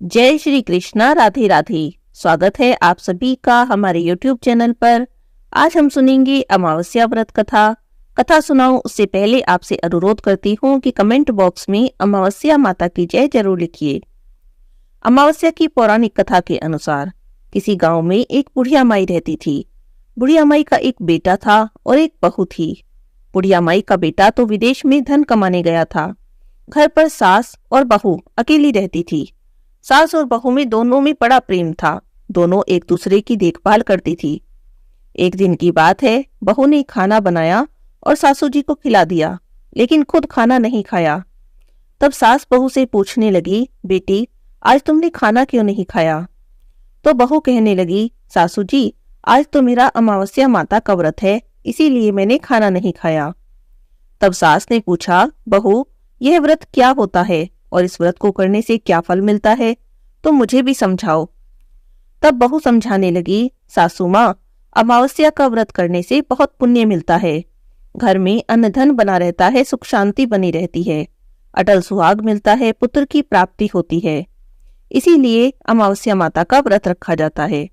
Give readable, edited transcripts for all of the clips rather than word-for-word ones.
जय श्री कृष्णा। राधे राधे। स्वागत है आप सभी का हमारे YouTube चैनल पर। आज हम सुनेंगे अमावस्या व्रत कथा। कथा सुनाऊं उससे पहले आपसे अनुरोध करती हूँ कि कमेंट बॉक्स में अमावस्या माता की जय जरूर लिखिए। अमावस्या की पौराणिक कथा के अनुसार किसी गांव में एक बुढ़िया माई रहती थी। बुढ़िया माई का एक बेटा था और एक बहू थी। बुढ़िया माई का बेटा तो विदेश में धन कमाने गया था। घर पर सास और बहू अकेली रहती थी। सास और बहू में दोनों में बड़ा प्रेम था। दोनों एक दूसरे की देखभाल करती थी। एक दिन की बात है, बहू ने खाना बनाया और सासू जी को खिला दिया, लेकिन खुद खाना नहीं खाया। तब सास बहू से पूछने लगी, बेटी आज तुमने खाना क्यों नहीं खाया? तो बहू कहने लगी, सासू जी आज तो मेरा अमावस्या माता का व्रत है, इसीलिए मैंने खाना नहीं खाया। तब सास ने पूछा, बहू यह व्रत क्या होता है और इस व्रत को करने से क्या फल मिलता है, तो मुझे भी समझाओ। तब बहू समझाने लगी, सासू माँ अमावस्या का व्रत करने से बहुत पुण्य मिलता है। घर में अन्न धन बना रहता है, सुख शांति बनी रहती है, अटल सुहाग मिलता है, पुत्र की प्राप्ति होती है। इसीलिए अमावस्या माता का व्रत रखा जाता है।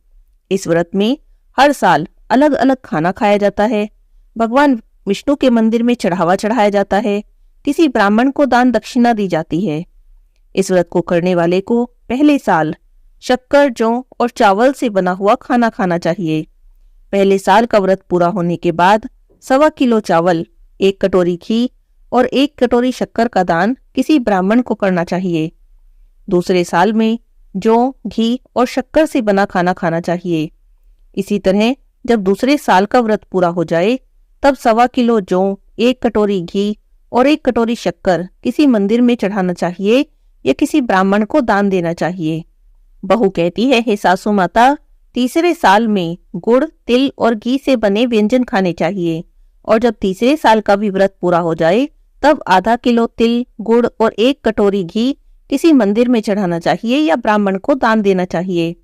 इस व्रत में हर साल अलग अलग खाना खाया जाता है। भगवान विष्णु के मंदिर में चढ़ावा चढ़ाया जाता है। किसी ब्राह्मण को दान दक्षिणा दी जाती है। इस व्रत को करने वाले को पहले साल शक्कर, जौ और चावल से बना हुआ खाना खाना चाहिए। पहले साल का व्रत पूरा होने के बाद 1.25 किलो चावल, 1 कटोरी घी और 1 कटोरी शक्कर का दान किसी ब्राह्मण को करना चाहिए। दूसरे साल में जौ, घी और शक्कर से बना खाना खाना चाहिए। इसी तरह जब दूसरे साल का व्रत पूरा हो जाए तब 1.25 किलो जौ, 1 कटोरी घी और 1 कटोरी शक्कर किसी मंदिर में चढ़ाना चाहिए या किसी ब्राह्मण को दान देना चाहिए। बहू कहती है, हे सासू माता तीसरे साल में गुड़, तिल और घी से बने व्यंजन खाने चाहिए और जब तीसरे साल का भी व्रत पूरा हो जाए तब आधा किलो तिल, गुड़ और 1 कटोरी घी किसी मंदिर में चढ़ाना चाहिए या ब्राह्मण को दान देना चाहिए।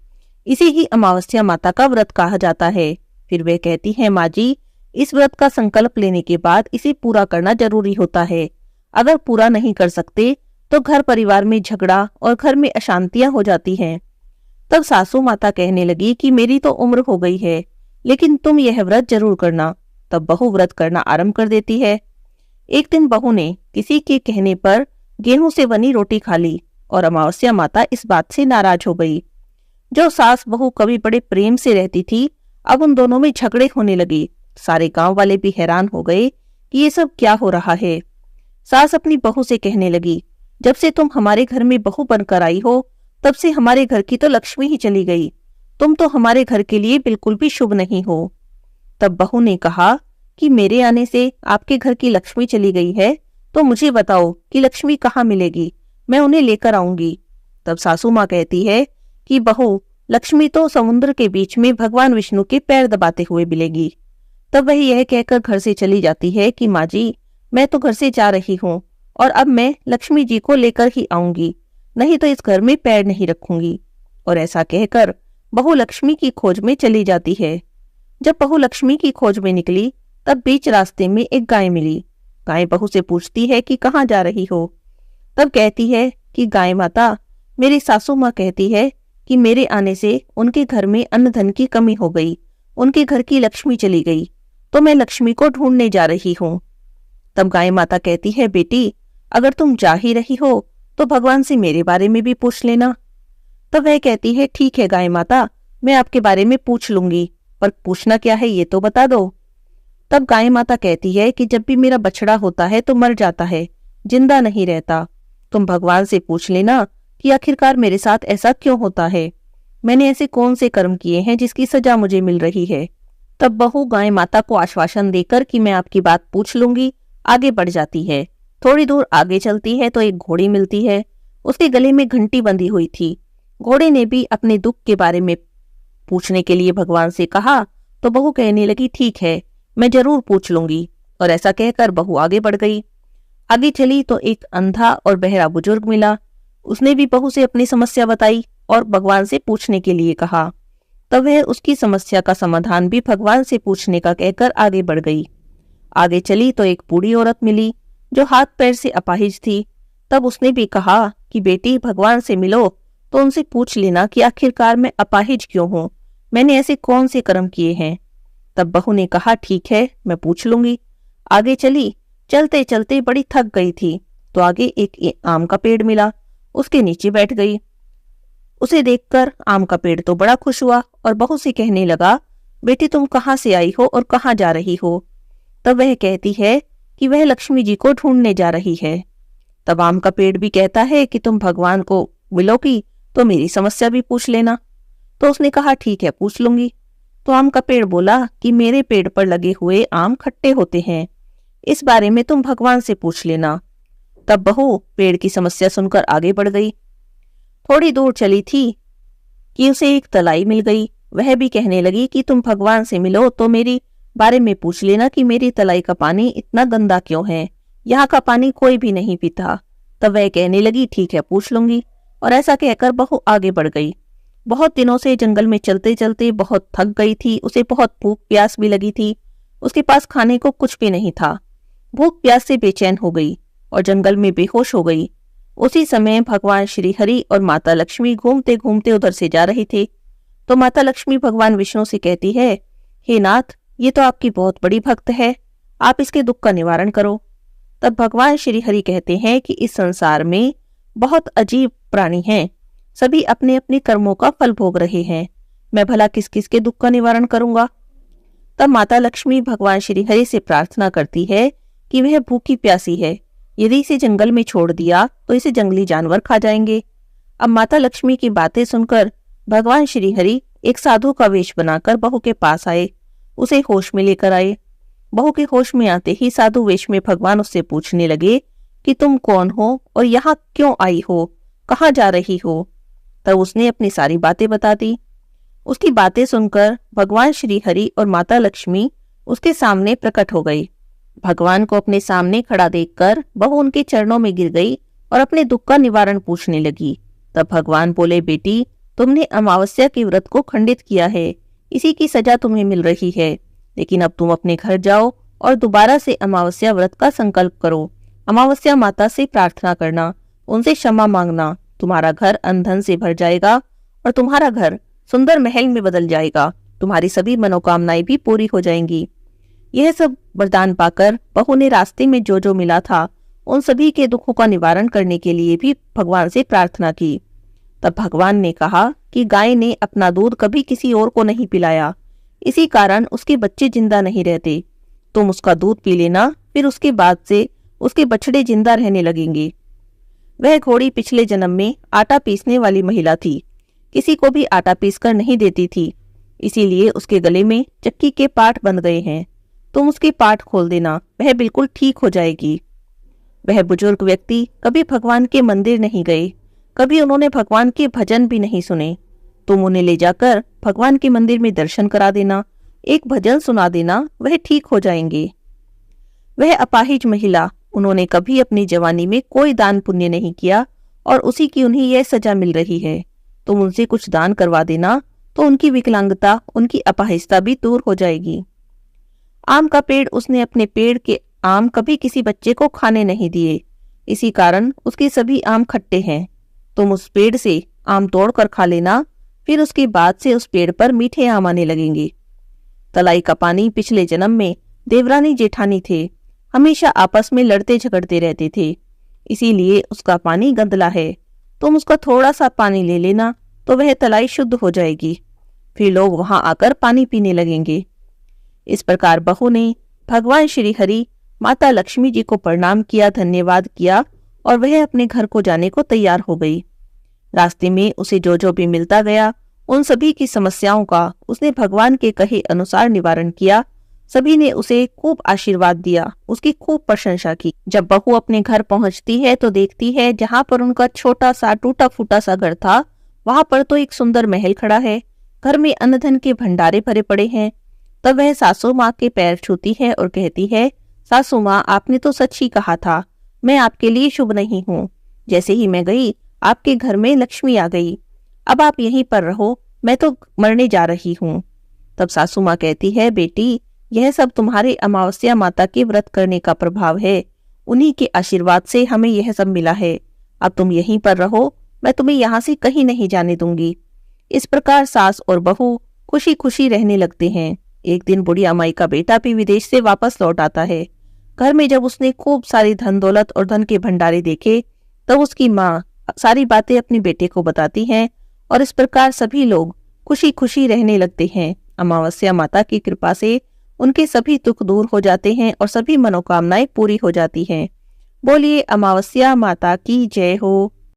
इसे ही अमावस्या माता का व्रत कहा जाता है। फिर वे कहती है, माँ जी इस व्रत का संकल्प लेने के बाद इसे पूरा करना जरूरी होता है। अगर पूरा नहीं कर सकते तो घर परिवार में झगड़ा और घर में अशांतियां हो जाती हैं। तब सासू माता कहने लगी कि मेरी तो उम्र हो गई है, लेकिन तुम यह व्रत जरूर करना। तब बहू व्रत करना आरंभ कर देती है। एक दिन बहू ने किसी के कहने पर गेहूं से बनी रोटी खा ली और अमावस्या माता इस बात से नाराज हो गई। जो सास बहू कभी बड़े प्रेम से रहती थी, अब उन दोनों में झगड़े होने लगे। सारे गांव वाले भी हैरान हो गए कि ये सब क्या हो रहा है। सास अपनी बहू से कहने लगी, जब से तुम हमारे घर में बहू बनकर आई हो तब से हमारे घर की तो लक्ष्मी ही चली गई। तुम तो हमारे घर के लिए बिल्कुल भी शुभ नहीं हो। तब बहू ने कहा कि मेरे आने से आपके घर की लक्ष्मी चली गई है, तो मुझे बताओ कि लक्ष्मी कहाँ मिलेगी, मैं उन्हें लेकर आऊंगी। तब सासू माँ कहती है कि बहू लक्ष्मी तो समुद्र के बीच में भगवान विष्णु के पैर दबाते हुए मिलेगी। तब वह यह कहकर घर से चली जाती है कि माँ जी मैं तो घर से जा रही हूँ और अब मैं लक्ष्मी जी को लेकर ही आऊंगी, नहीं तो इस घर में पैर नहीं रखूंगी। और ऐसा कहकर बहू लक्ष्मी की खोज में चली जाती है। जब बहू लक्ष्मी की खोज में निकली तब बीच रास्ते में एक गाय मिली। गाय बहू से पूछती है कि कहाँ जा रही हो? तब कहती है कि गाय माता मेरी सासू माँ कहती है कि मेरे आने से उनके घर में अन्न धन की कमी हो गई, उनके घर की लक्ष्मी चली गई, तो मैं लक्ष्मी को ढूंढने जा रही हूँ। तब गाय माता कहती है, बेटी अगर तुम जा ही रही हो तो भगवान से मेरे बारे में भी पूछ लेना। तब वह कहती है, ठीक है गाय माता, मैं आपके बारे में पूछ लूंगी, पर पूछना क्या है ये तो बता दो। तब गाय माता कहती है कि जब भी मेरा बछड़ा होता है तो मर जाता है, जिंदा नहीं रहता। तुम भगवान से पूछ लेना कि आखिरकार मेरे साथ ऐसा क्यों होता है, मैंने ऐसे कौन से कर्म किए हैं जिसकी सजा मुझे मिल रही है। तब बहू गाय माता को आश्वासन देकर कि मैं आपकी बात पूछ लूंगी आगे बढ़ जाती है। थोड़ी दूर आगे चलती है तो एक घोड़ी मिलती है। उसके गले में घंटी बंधी हुई थी। घोड़े ने भी अपने दुख के बारे में पूछने के लिए भगवान से कहा तो बहू कहने लगी, ठीक है मैं जरूर पूछ लूंगी। और ऐसा कहकर बहू आगे बढ़ गई। आगे चली तो एक अंधा और बहरा बुजुर्ग मिला। उसने भी बहू से अपनी समस्या बताई और भगवान से पूछने के लिए कहा। तब वह उसकी समस्या का समाधान भी भगवान से पूछने का कहकर आगे बढ़ गई। आगे चली तो एक बूढ़ी औरत मिली जो हाथ पैर से अपाहिज थी। तब उसने भी कहा कि बेटी भगवान से मिलो तो उनसे पूछ लेना कि आखिरकार मैं अपाहिज क्यों हूँ, मैंने ऐसे कौन से कर्म किए हैं। तब बहू ने कहा, ठीक है, मैं पूछ लूंगी। आगे चली। चलते चलते बड़ी थक गई थी तो आगे एक आम का पेड़ मिला, उसके नीचे बैठ गई। उसे देखकर आम का पेड़ तो बड़ा खुश हुआ और बहू से कहने लगा, बेटी तुम कहाँ से आई हो और कहाँ जा रही हो। तब वह कहती है कि वह लक्ष्मी जी को ढूंढने जा रही है। तब आम का पेड़ भी कहता है कि तुम भगवान को मिलोगी तो मेरी समस्या भी पूछ लेना। तो उसने कहा, ठीक है, पूछ लूंगी। तो आम का पेड़ बोला कि मेरे पेड़ पर लगे हुए आम खट्टे होते हैं, इस बारे में तुम भगवान से पूछ लेना। तब बहू पेड़ की समस्या सुनकर आगे बढ़ गई। थोड़ी दूर चली थी कि उसे एक तलाई मिल गई। वह भी कहने लगी कि तुम भगवान से मिलो तो मेरी बारे में पूछ लेना कि मेरी तलाई का पानी इतना गंदा क्यों है, यहाँ का पानी कोई भी नहीं पीता। तब वह कहने लगी, ठीक है, पूछ लूंगी। और ऐसा कहकर बहू आगे बढ़ गई। बहुत दिनों से जंगल में चलते चलते बहुत थक गई थी, उसे बहुत भूख प्यास भी लगी थी। उसके पास खाने को कुछ भी नहीं था। भूख प्यास से बेचैन हो गई और जंगल में बेहोश हो गई। उसी समय भगवान श्री हरि और माता लक्ष्मी घूमते घूमते उधर से जा रहे थे। तो माता लक्ष्मी भगवान विष्णु से कहती है, हे नाथ, ये तो आपकी बहुत बड़ी भक्त है, आप इसके दुख का निवारण करो। तब भगवान श्री हरि कहते हैं कि इस संसार में बहुत अजीब प्राणी हैं, सभी अपने अपने कर्मों का फल भोग रहे हैं, मैं भला किस किस के दुख का निवारण करूंगा। तब माता लक्ष्मी भगवान श्री हरि से प्रार्थना करती है कि वह भूखी प्यासी है, यदि इसे जंगल में छोड़ दिया तो इसे जंगली जानवर खा जाएंगे। अब माता लक्ष्मी की बातें सुनकर भगवान श्री हरि एक साधु का वेश बनाकर बहू के पास आए, उसे होश में लेकर आए। बहू के होश में आते ही साधु वेश में भगवान उससे पूछने लगे कि तुम कौन हो और यहाँ क्यों आई हो, कहाँ जा रही हो। तब उसने अपनी सारी बातें बता दी। उसकी बातें सुनकर भगवान श्री हरि और माता लक्ष्मी उसके सामने प्रकट हो गई। भगवान को अपने सामने खड़ा देखकर बहू उनके चरणों में गिर गई और अपने दुख का निवारण पूछने लगी। तब भगवान बोले, बेटी, तुमने अमावस्या के व्रत को खंडित किया है, इसी की सजा तुम्हें मिल रही है। लेकिन अब तुम अपने घर जाओ और दोबारा से अमावस्या व्रत का संकल्प करो। अमावस्या माता से प्रार्थना करना, उनसे क्षमा मांगना, तुम्हारा धन धन से भर जाएगा और तुम्हारा घर सुंदर महल में बदल जाएगा, तुम्हारी सभी मनोकामनाएं भी पूरी हो जाएंगी। यह सब वरदान पाकर बहू ने रास्ते में जो जो मिला था उन सभी के दुखों का निवारण करने के लिए भी भगवान से प्रार्थना की। तब भगवान ने कहा कि गाय ने अपना दूध कभी किसी और को नहीं पिलाया, इसी कारण उसके बच्चे जिंदा नहीं रहते। तुम उसका दूध पी लेना, फिर उसके बाद से उसके बछड़े जिंदा रहने लगेंगे। वह घोड़ी पिछले जन्म में आटा पीसने वाली महिला थी, किसी को भी आटा पीसकर नहीं देती थी, इसीलिए उसके गले में चक्की के पाट बंध गए हैं। तुम उसके पाट खोल देना, वह बिल्कुल ठीक हो जाएगी। वह बुजुर्ग व्यक्ति कभी भगवान के मंदिर नहीं गए, कभी उन्होंने भगवान के भजन भी नहीं सुने। तुम उन्हें ले जाकर भगवान के मंदिर में दर्शन करा देना, एक भजन सुना देना, वह ठीक हो जाएंगे। वह अपाहिज महिला, उन्होंने कभी अपनी जवानी में कोई दान पुण्य नहीं किया और उसी की उन्हें यह सजा मिल रही है। तुम उनसे कुछ दान करवा देना तो उनकी विकलांगता, उनकी अपाहिजता भी दूर हो जाएगी। आम का पेड़, उसने अपने पेड़ के आम कभी किसी बच्चे को खाने नहीं दिए, इसी कारण उसके सभी आम खट्टे हैं। तुम उस पेड़ से आम तोड़कर खा लेना, फिर उसके बाद से उस पेड़ पर मीठे आम आने लगेंगे। तलाई का पानी पिछले जन्म में देवरानी जेठानी थे, हमेशा आपस में लड़ते झगड़ते रहते थे, इसीलिए उसका पानी गंदला है। तुम उसका थोड़ा सा पानी ले लेना तो वह तलाई शुद्ध हो जाएगी, फिर लोग वहां आकर पानी पीने लगेंगे। इस प्रकार बहू ने भगवान श्री हरि, माता लक्ष्मी जी को प्रणाम किया, धन्यवाद किया और वह अपने घर को जाने को तैयार हो गई। रास्ते में उसे जो जो भी मिलता गया उन सभी की समस्याओं का उसने भगवान के कहे अनुसार निवारण किया। सभी ने उसे खूब आशीर्वाद दिया, उसकी खूब प्रशंसा की। जब बहू अपने घर पहुंचती है तो देखती है जहां पर उनका छोटा सा टूटा फूटा सा घर था, वहां पर तो एक सुंदर महल खड़ा है। घर में अन्न धन के भंडारे भरे पड़े हैं। तब वह सासू माँ के पैर छूती है और कहती है, सासू माँ, आपने तो सच ही कहा था, मैं आपके लिए शुभ नहीं हूँ। जैसे ही मैं गई, आपके घर में लक्ष्मी आ गई। अब आप यहीं पर रहो, मैं तो मरने जा रही हूँ। तब सासू माँ कहती है, बेटी, यह सब तुम्हारे अमावस्या माता के व्रत करने का प्रभाव है, उन्हीं के आशीर्वाद से हमें यह सब मिला है। अब तुम यहीं पर रहो, मैं तुम्हें यहाँ से कहीं नहीं जाने दूंगी। इस प्रकार सास और बहू खुशी खुशी रहने लगते हैं। एक दिन बूढ़ी अमाई का बेटा भी विदेश से वापस लौट आता है। घर में जब उसने खूब सारी धन दौलत और धन के भंडारे देखे, तब उसकी माँ सारी बातें अपने बेटे को बताती हैं और इस प्रकार सभी लोग खुशी खुशी रहने लगते हैं। अमावस्या माता की कृपा से उनके सभी दुख दूर हो जाते हैं और सभी मनोकामनाएं पूरी हो जाती हैं। बोलिए अमावस्या माता की जय हो।